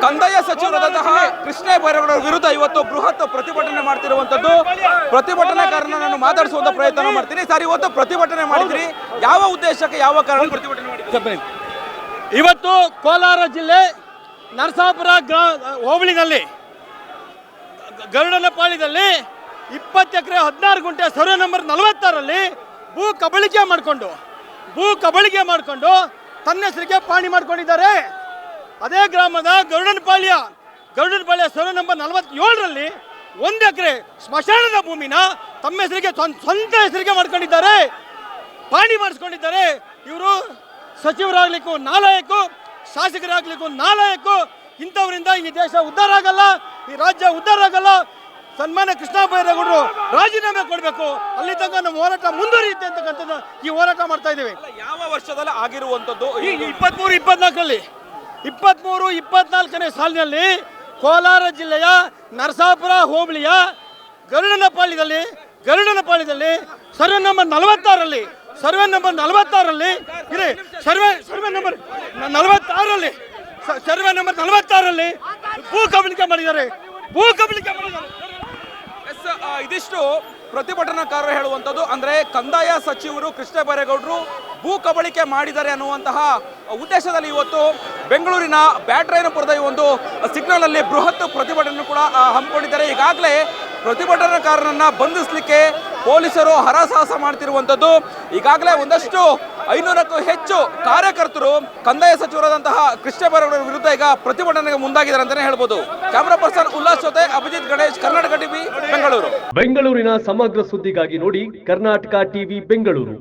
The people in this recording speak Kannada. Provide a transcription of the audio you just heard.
ಕಂದಾಯ ಸಚಿವರಾದಂತಹ ಕೃಷ್ಣ ಬೈರೇಗೌಡರ ವಿರುದ್ಧ ಇವತ್ತು ಬೃಹತ್ ಪ್ರತಿಭಟನೆ ಮಾಡ್ತಿರುವಂತದ್ದು. ಪ್ರತಿಭಟನಾಕಾರನನ್ನು ಮಾತಾಡಿಸುವಂತ ಪ್ರಯತ್ನ ಮಾಡ್ತೀನಿ. ಸರ್, ಇವತ್ತು ಪ್ರತಿಭಟನೆ ಮಾಡಿದ್ರಿ, ಯಾವ ಉದ್ದೇಶಕ್ಕೆ, ಯಾವ ಕಾರಣ ಪ್ರತಿಭಟನೆ ಮಾಡಿದ್ರಿ? ಇವತ್ತು ಕೋಲಾರ ಜಿಲ್ಲೆ ನರಸಾಪುರ ಹೋಬಳಿನಲ್ಲಿ ಗರುಡನಪಾಳ್ಯದಲ್ಲಿ 20 ಎಕರೆ 16 ಗುಂಟೆ ಸರ್ವೆ ನಂಬರ್ 46ರಲ್ಲಿ ಭೂ ಕಬಳಿಕೆ ಮಾಡಿಕೊಂಡು ತನ್ನ ಹೆಸರಿಗೆ ಪಾಣಿ ಮಾಡ್ಕೊಂಡಿದ್ದಾರೆ. ಅದೇ ಗ್ರಾಮದ ಗರುಡನಪಾಳ್ಯ ಸರ್ವೆ ನಂಬರ್ 47ರಲ್ಲಿ 1 ಎಕರೆ ಸ್ಮಶಾನದ ಭೂಮಿನ ತಮ್ಮ ಹೆಸರಿಗೆ ಸ್ವಂತ ಹೆಸರಿಗೆ ಮಾಡ್ಕೊಂಡಿದ್ದಾರೆ, ಪಾಣಿ ಮಾಡಿಸ್ಕೊಂಡಿದ್ದಾರೆ. ಇವರು ಸಚಿವರಾಗ್ಲಿಕ್ಕೂ ನಾಲಾಯಕು, ಶಾಸಕರಾಗ್ಲಿಕ್ಕೂ ನಾಲಾಯಕು. ಇಂಥವರಿಂದ ಈ ದೇಶ ಉದ್ಧಾರ ಆಗಲ್ಲ, ಈ ರಾಜ್ಯ ಉದ್ಧಾರ ಆಗಲ್ಲ. ಸನ್ಮಾನ್ಯ ಕೃಷ್ಣ ಬೈರೇಗೌಡರು ರಾಜೀನಾಮೆ ಕೊಡಬೇಕು, ಅಲ್ಲಿ ತನಕ ನಮ್ಮ ಹೋರಾಟ ಮುಂದುವರಿಯುತ್ತೆ ಅಂತಕ್ಕಂಥದ್ದು ಈ ಹೋರಾಟ ಮಾಡ್ತಾ ಇದ್ದೀವಿ. ಯಾವ ವರ್ಷದಲ್ಲಿ ಆಗಿರುವಂಥದ್ದು? 23-24ರಲ್ಲಿ 23-24ನೇ ಸಾಲಿನಲ್ಲಿ ಕೋಲಾರ ಜಿಲ್ಲೆಯ ನರಸಾಪುರ ಹೋಬಳಿಯ ಗರುಡನಪಾಳ್ಯದಲ್ಲಿ ಸರ್ವೆ ನಂಬರ್ 46ರಲ್ಲಿ ಸರ್ವೆ ನಂಬರ್ 46ರಲ್ಲಿ ಭೂ ಕಬಳಿಕೆ ಮಾಡಿದ್ದಾರೆ. ಇದಿಷ್ಟು ಪ್ರತಿಭಟನಾಕಾರರು ಹೇಳುವಂಥದ್ದು. ಅಂದ್ರೆ ಕಂದಾಯ ಸಚಿವರು ಕೃಷ್ಣ ಬೈರೇಗೌಡರು ಭೂ ಕಬಳಿಕೆ ಮಾಡಿದ್ದಾರೆ ಅನ್ನುವಂತಹ ಉದ್ದೇಶದಲ್ಲಿ ಇವತ್ತು ಬೆಂಗಳೂರಿನ ಬ್ಯಾಟರಾಯನಪುರದ ಈ ಒಂದು ಸಿಗ್ನಲ್ ಅಲ್ಲಿ ಬೃಹತ್ ಪ್ರತಿಭಟನೆ ಕೂಡ ಹಮ್ಮಿಕೊಂಡಿದ್ದಾರೆ. ಈಗಾಗಲೇ ಪ್ರತಿಭಟನಾಕಾರರನ್ನ ಬಂಧಿಸಲಿಕ್ಕೆ ಪೊಲೀಸರು ಹರಸಾಹಸ ಮಾಡ್ತಿರುವಂಥದ್ದು. ಈಗಾಗಲೇ ಒಂದಷ್ಟು 500ಕ್ಕೂ ಹೆಚ್ಚು ಕಾರ್ಯಕರ್ತರು ಕಂದಾಯ ಸಚಿವರಾದಂತಹ ಕೃಷ್ಣ ಬೈರೇಗೌಡರ ವಿರುದ್ಧ ಈಗ ಪ್ರತಿಭಟನೆಗೆ ಮುಂದಾಗಿದ್ದಾರೆ ಅಂತಾನೆ ಹೇಳ್ಬೋದು. ಕ್ಯಾಮರಾ ಪರ್ಸನ್ ಉಲ್ಲಾಸ್ ಜೊತೆ ಅಭಿಜಿತ್ ಗಣೇಶ್, ಕರ್ನಾಟಕ ಟಿವಿ, ಬೆಂಗಳೂರು. ಬೆಂಗಳೂರಿನ ಸಮಗ್ರ ಸುದ್ದಿಗಾಗಿ ನೋಡಿ ಕರ್ನಾಟಕ ಟಿವಿ ಬೆಂಗಳೂರು.